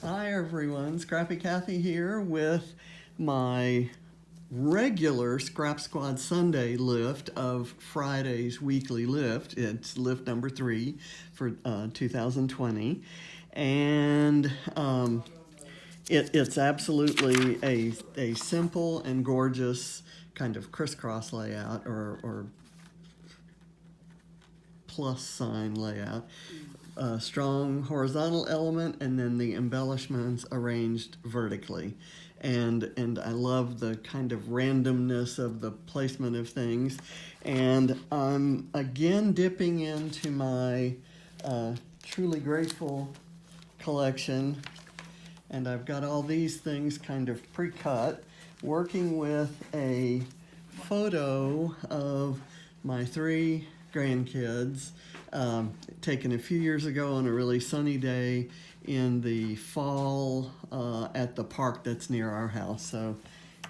Hi everyone, Scrappy Kathy here with my regular Scrap Squad Sunday lift of Friday's weekly lift. It's lift number 3 for 2020. And it's absolutely a simple and gorgeous kind of crisscross layout or plus sign layout. A strong horizontal element and then the embellishments arranged vertically. And I love the kind of randomness of the placement of things. And I'm again dipping into my Truly Grateful collection, and I've got all these things kind of pre-cut, working with a photo of my 3 grandkids, taken a few years ago on a really sunny day in the fall at the park that's near our house. So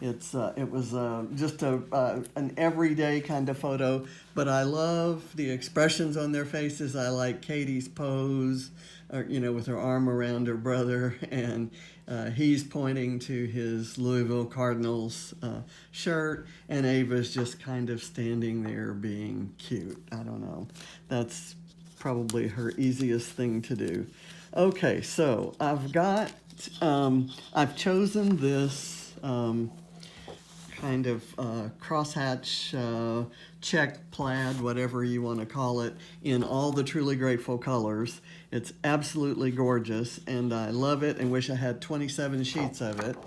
it was just an everyday kind of photo, but I love the expressions on their faces. I like Katie's pose, with her arm around her brother, and he's pointing to his Louisville Cardinals shirt, and Ava's just kind of standing there being cute. I don't know. That's probably her easiest thing to do. Okay, so I've chosen this kind of crosshatch, check, plaid, whatever you want to call it, in all the Truly Grateful colors. It's absolutely gorgeous, and I love it and wish I had 27 sheets of it.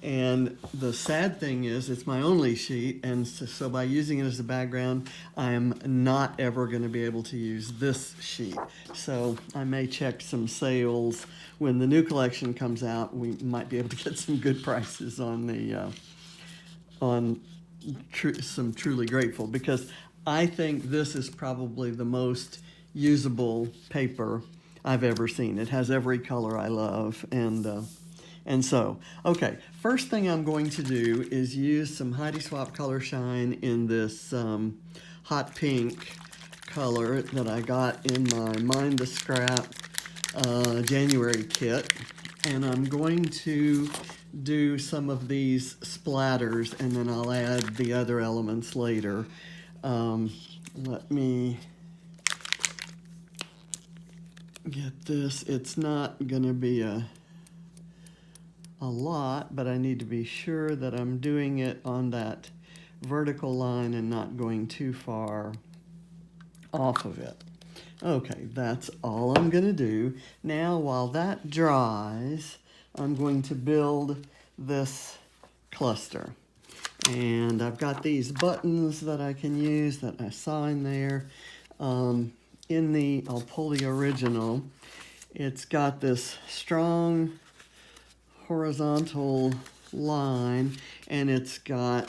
And the sad thing is, it's my only sheet, and so by using it as a background, I'm not ever going to be able to use this sheet. So I may check some sales when the new collection comes out. We might be able to get some good prices on the some Truly Grateful, because I think this is probably the most usable paper I've ever seen. It has every color I love, and so, okay, first thing I'm going to do is use some Heidi Swapp Color Shine in this hot pink color that I got in my Mind the Scrap January kit. And I'm going to do some of these splatters, and then I'll add the other elements later. Let me get this. It's not going to be a lot, but I need to be sure that I'm doing it on that vertical line and not going too far off of it. Okay, that's all I'm going to do. Now, while that dries, I'm going to build this cluster. And I've got these buttons that I can use that I saw in there. I'll pull the original. It's got this strong horizontal line, and it's got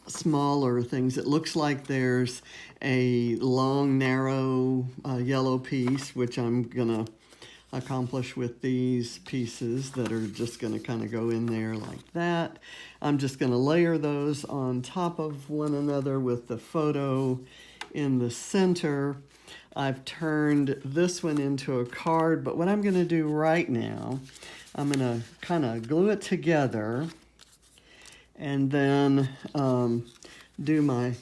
smaller things. It looks like there's a long, narrow yellow piece, which I'm gonna accomplish with these pieces that are just gonna kind of go in there like that. I'm just gonna layer those on top of one another with the photo in the center. I've turned this one into a card, but what I'm gonna do right now, I'm gonna kind of glue it together and then do my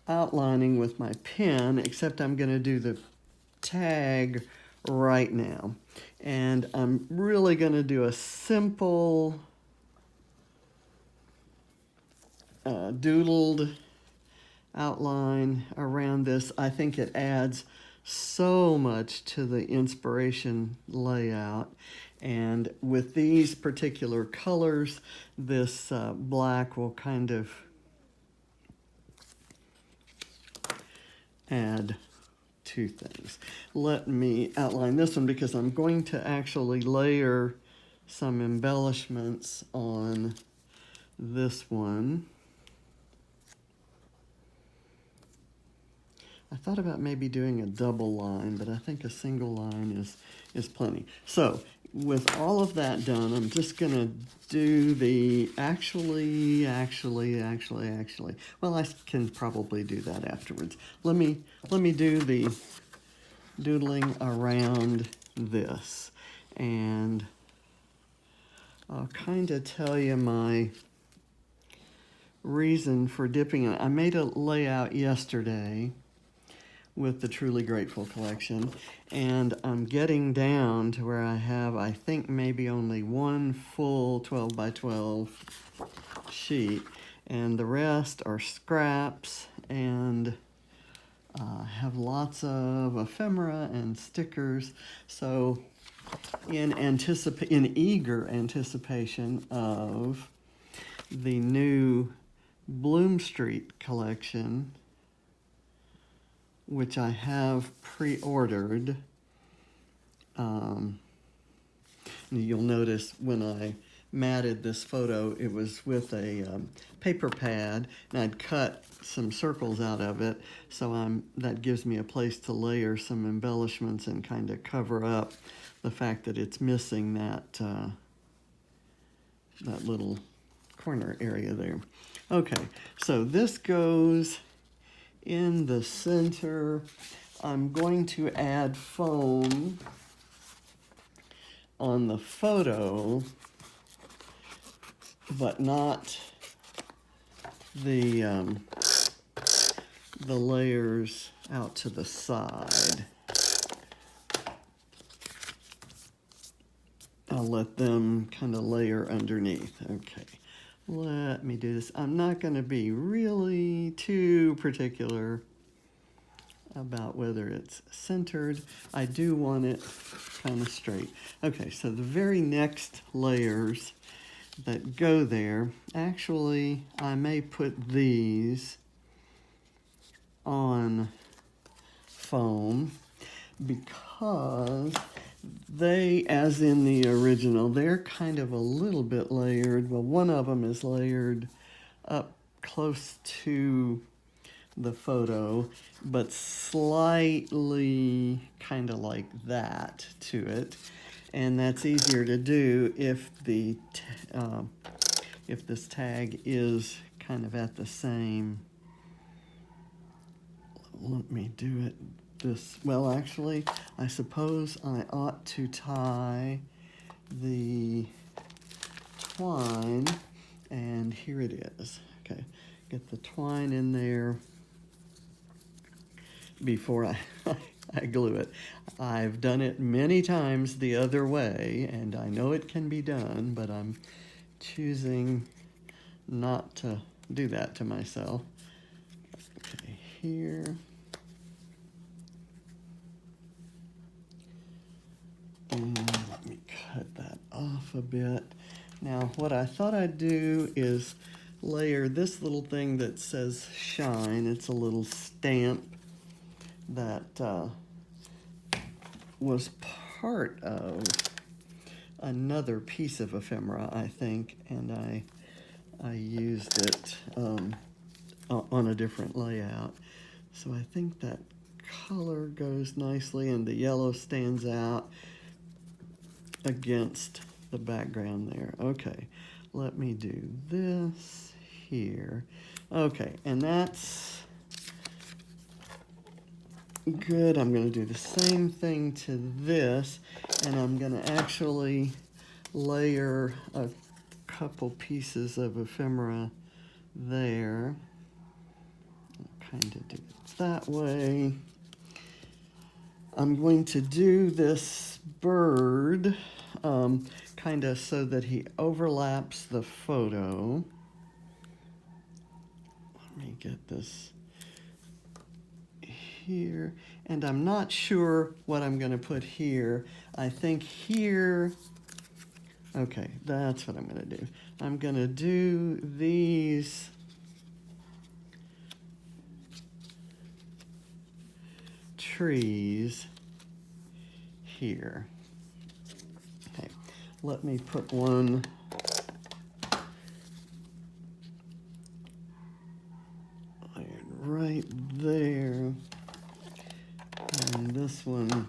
outlining with my pen, except I'm going to do the tag right now. And I'm really going to do a simple doodled outline around this. I think it adds so much to the inspiration layout. And with these particular colors, this black will kind of add 2 things. Let me outline this one because I'm going to actually layer some embellishments on this one. I thought about maybe doing a double line, but I think a single line is plenty. So with all of that done, I'm just gonna do the actually, well, I can probably do that afterwards. Let me do the doodling around this. And I'll kind of tell you my reason for dipping in. I made a layout yesterday with the Truly Grateful collection, and I'm getting down to where I have, I think, maybe only one full 12 by 12 sheet, and the rest are scraps, and have lots of ephemera and stickers. So in eager anticipation of the new Bloom Street collection, which I have pre-ordered. You'll notice when I matted this photo, it was with a paper pad, and I'd cut some circles out of it, so that gives me a place to layer some embellishments and kind of cover up the fact that it's missing that little corner area there. Okay, so this goes in the center. I'm going to add foam on the photo, but not the layers out to the side. I'll let them kind of layer underneath. Okay, let me do this. I'm not going to be really too particular about whether it's centered. I do want it kind of straight. Okay, so the very next layers that go there, actually, I may put these on foam because they, as in the original, they're kind of a little bit layered. Well, one of them is layered up close to the photo, but slightly kind of like that to it. And that's easier to do if if this tag is kind of at the same. Let me do it this. Well, actually, I suppose I ought to tie the twine, and here it is. Okay, get the twine in there before I glue it. I've done it many times the other way, and I know it can be done, but I'm choosing not to do that to myself. Okay, here. And let me cut that off a bit. Now, what I thought I'd do is layer this little thing that says shine. It's a little stamp that was part of another piece of ephemera, I think, and I used it on a different layout. So I think that color goes nicely, and the yellow stands out against the background there. Okay, let me do this here. Okay, and that's good. I'm going to do the same thing to this, and I'm going to actually layer a couple pieces of ephemera there. Kind of do it that way. I'm going to do this bird kind of so that he overlaps the photo. Let me get this here, and I'm not sure what I'm going to put here. I think here, okay, that's what I'm going to do. I'm going to do these trees here. Okay, let me put one right there, and this one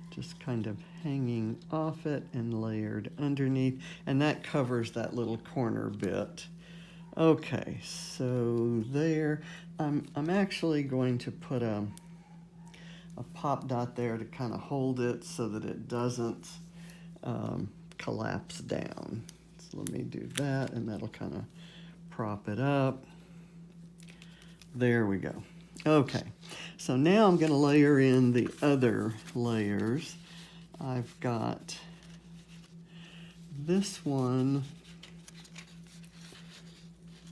just kind of hanging off it and layered underneath, and that covers that little corner bit. Okay, so there, I'm actually going to put a pop dot there to kind of hold it so that it doesn't collapse down. So let me do that, and that'll kind of prop it up. There we go. Okay, so now I'm going to layer in the other layers. I've got this one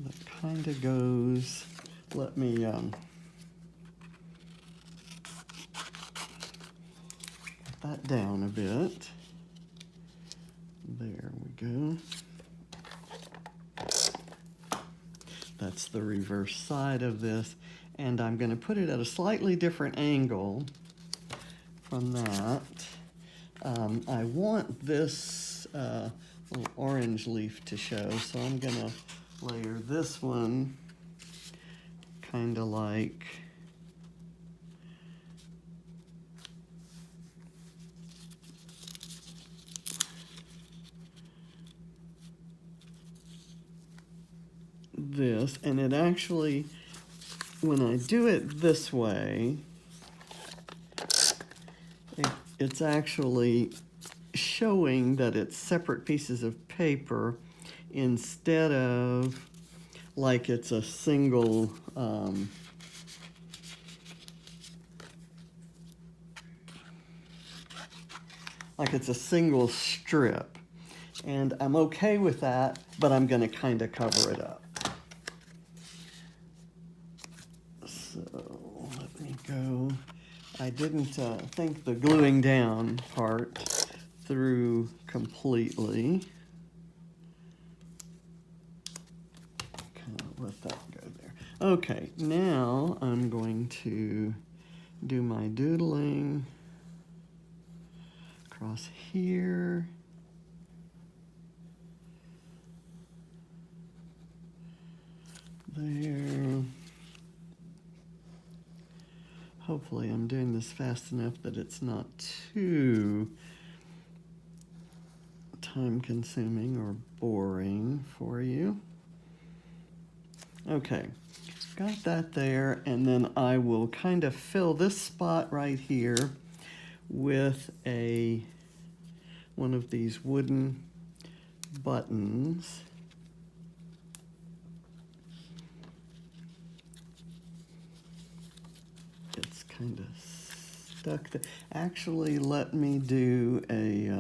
that kind of goes, let me get that down a bit. There we go. That's the reverse side of this. And I'm going to put it at a slightly different angle from that. I want this little orange leaf to show, so I'm going to layer this one kind of like this, and it actually, when I do it this way, it's actually showing that it's separate pieces of paper instead of like it's a single strip. And I'm okay with that, but I'm going to kind of cover it up. So let me go. I didn't think the gluing down part through completely. Kind of let that go there. Okay, now I'm going to do my doodling across here. There. Hopefully I'm doing this fast enough that it's not too time-consuming or boring for you. Okay, got that there, and then I will kind of fill this spot right here with one of these wooden buttons. It's kind of stuck there. Actually, let me do a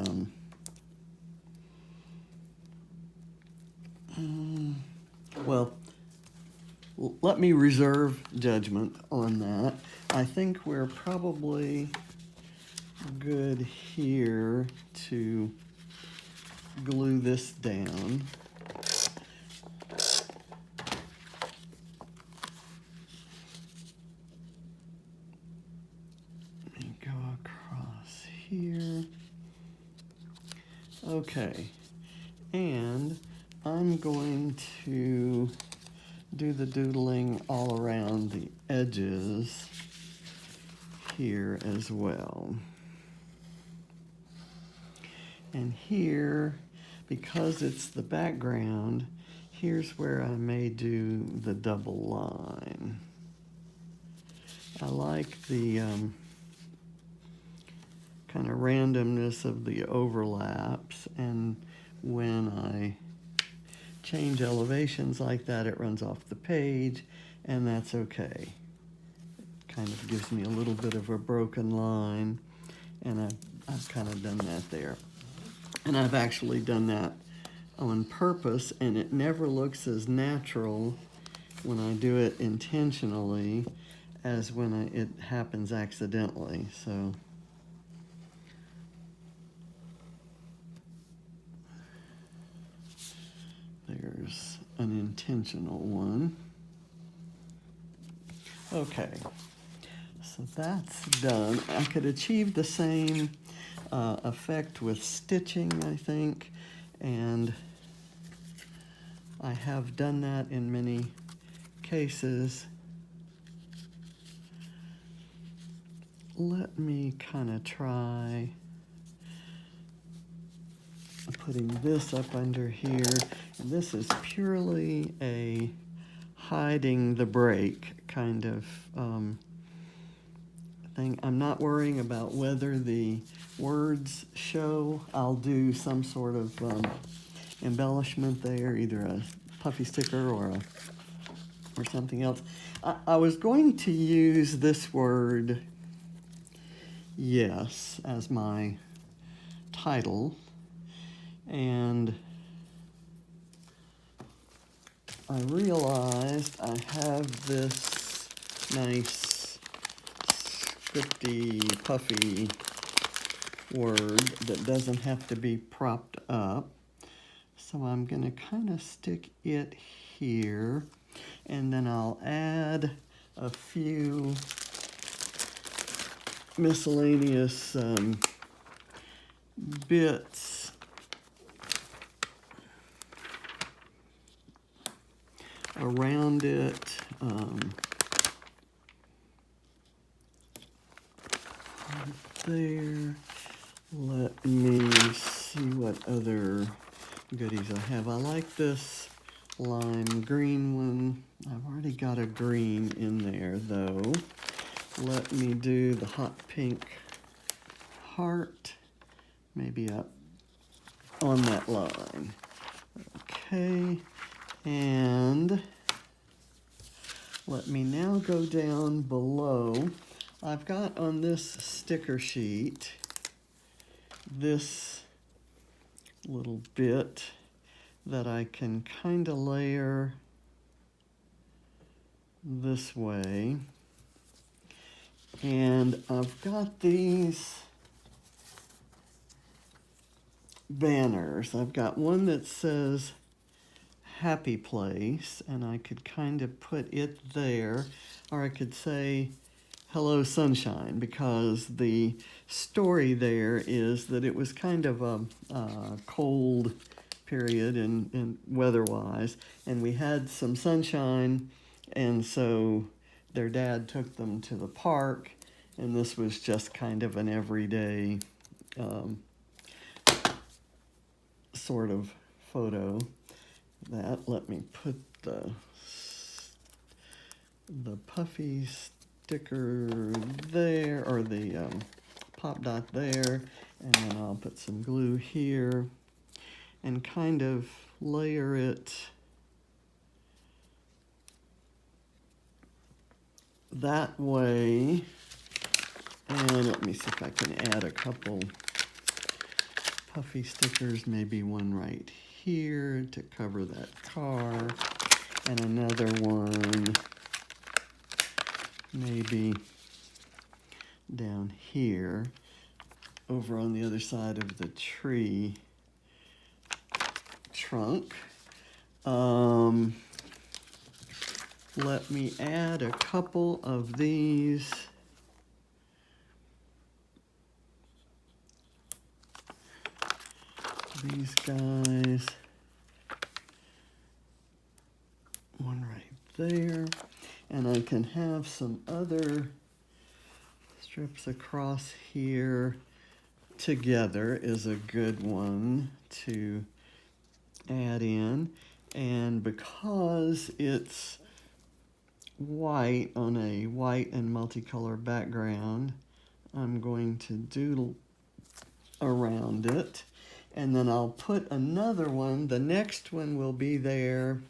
well, let me reserve judgment on that. I think we're probably good here to glue this down. Let me go across here. Okay, and I'm going to do the doodling all around the edges here as well. And here, because it's the background, here's where I may do the double line. I like the kind of randomness of the overlaps, and when I change elevations like that, it runs off the page, and that's okay. It kind of gives me a little bit of a broken line, and I've kind of done that there. And I've actually done that on purpose, and it never looks as natural when I do it intentionally as when it happens accidentally. So there's an intentional one. Okay, so that's done. I could achieve the same effect with stitching, I think, and I have done that in many cases. Let me kind of try putting this up under here. And this is purely a hiding the break kind of thing. I'm not worrying about whether the words show. I'll do some sort of embellishment there, either a puffy sticker or something else. I was going to use this word, yes, as my title, and I realized I have this nice scripty, puffy word that doesn't have to be propped up. So I'm going to kind of stick it here, and then I'll add a few miscellaneous bits around it. There. Let me see what other goodies I have. I like this lime green one. I've already got a green in there though. Let me do the hot pink heart, maybe up on that line. Okay, and let me now go down below. I've got on this sticker sheet this little bit that I can kind of layer this way. And I've got these banners. I've got one that says Happy Place, and I could kind of put it there, or I could say Hello Sunshine, because the story there is that it was kind of a cold period in weather-wise, and we had some sunshine, and so their dad took them to the park, and this was just kind of an everyday sort of photo. Let me put the puffy sticker there, or the pop dot there, and then I'll put some glue here and kind of layer it that way. And let me see if I can add a couple puffy stickers, maybe one right here to cover that car, and another one maybe down here over on the other side of the tree trunk. Let me add a couple of these guys, one right there, and I can have some other strips across here. Together is a good one to add in, and because it's white on a white and multicolor background, I'm going to doodle around it. And then I'll put another one. The next one will be there.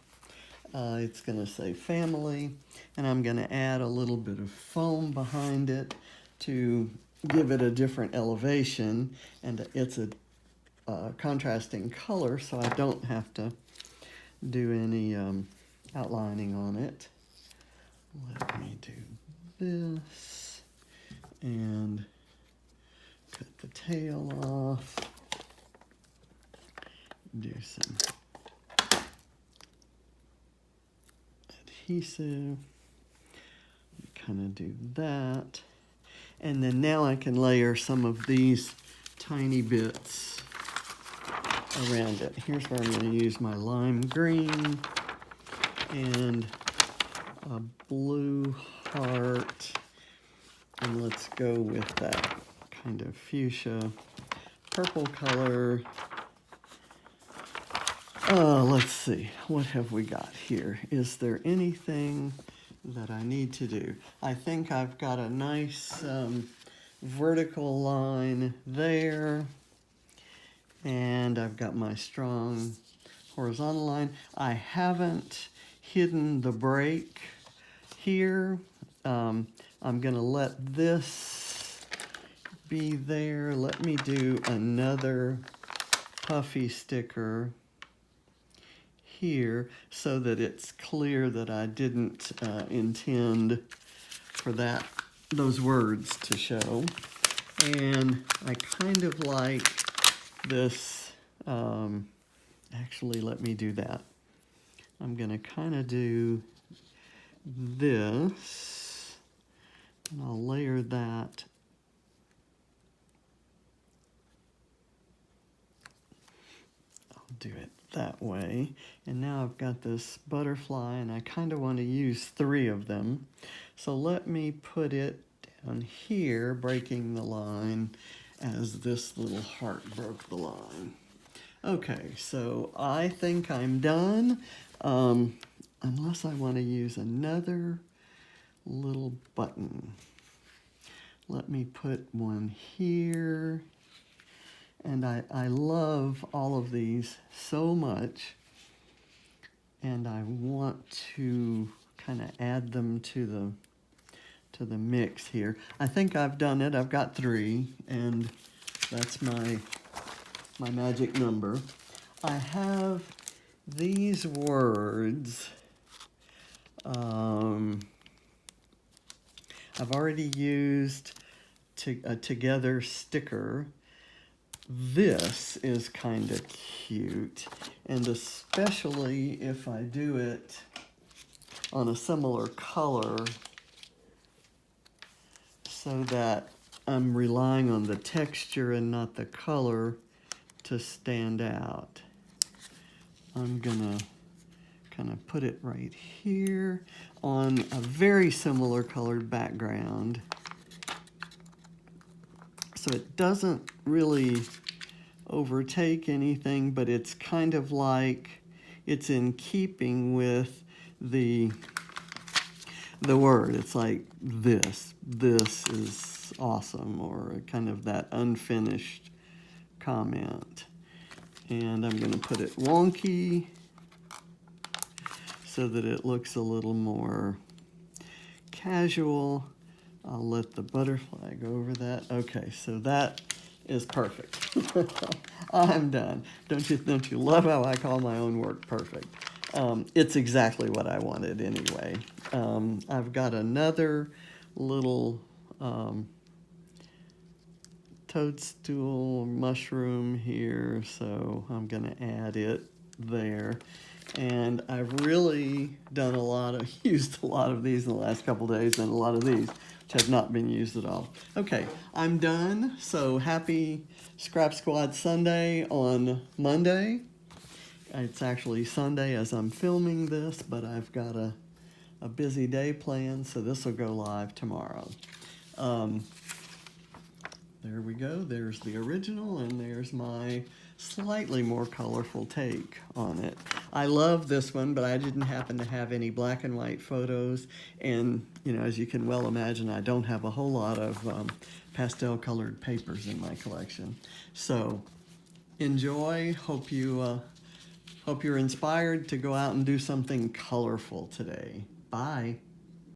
It's going to say family. And I'm going to add a little bit of foam behind it to give it a different elevation. And it's a contrasting color, so I don't have to do any outlining on it. Let me do this and cut the tail off. Do some adhesive, kind of do that, and then now I can layer some of these tiny bits around it. Here's where I'm going to use my lime green and a blue heart, and let's go with that kind of fuchsia purple color. Let's see, what have we got here? Is there anything that I need to do. I think I've got a nice vertical line there, and I've got my strong horizontal line. I haven't hidden the break here. I'm going to let this be there. Let me do another puffy sticker here so that it's clear that I didn't intend for those words to show. And I kind of like this, actually let me do that. I'm gonna kind of do this, and I'll layer that. I'll do it that way. And now I've got this butterfly, and I kind of want to use 3 of them. So let me put it down here, breaking the line as this little heart broke the line. Okay, so I think I'm done, unless I want to use another little button. Let me put one here. And I love all of these so much, and I want to kind of add them to the mix here. I think I've done it. I've got 3, and that's my magic number. I have these words. I've already used a together sticker. This is kind of cute, and especially if I do it on a similar color so that I'm relying on the texture and not the color to stand out. I'm gonna kind of put it right here on a very similar colored background, so it doesn't really overtake anything, but it's kind of like it's in keeping with the word. It's like this is awesome, or kind of that unfinished comment. And I'm going to put it wonky so that it looks a little more casual. I'll let the butterfly go over that. Okay, so that is perfect. I'm done. Don't you love how I call my own work perfect? It's exactly what I wanted anyway. I've got another little toadstool mushroom here, so I'm gonna add it there. And I've really used a lot of these in the last couple days, and a lot of these which have not been used at all. Okay, I'm done. So happy Scrap Squad Sunday on Monday. It's actually Sunday as I'm filming this, but I've got a busy day planned, so this will go live tomorrow. There we go. There's the original, and there's my slightly more colorful take on it. I love this one, but I didn't happen to have any black and white photos. And, as you can well imagine, I don't have a whole lot of pastel colored papers in my collection. So enjoy. Hope you're inspired to go out and do something colorful today. Bye.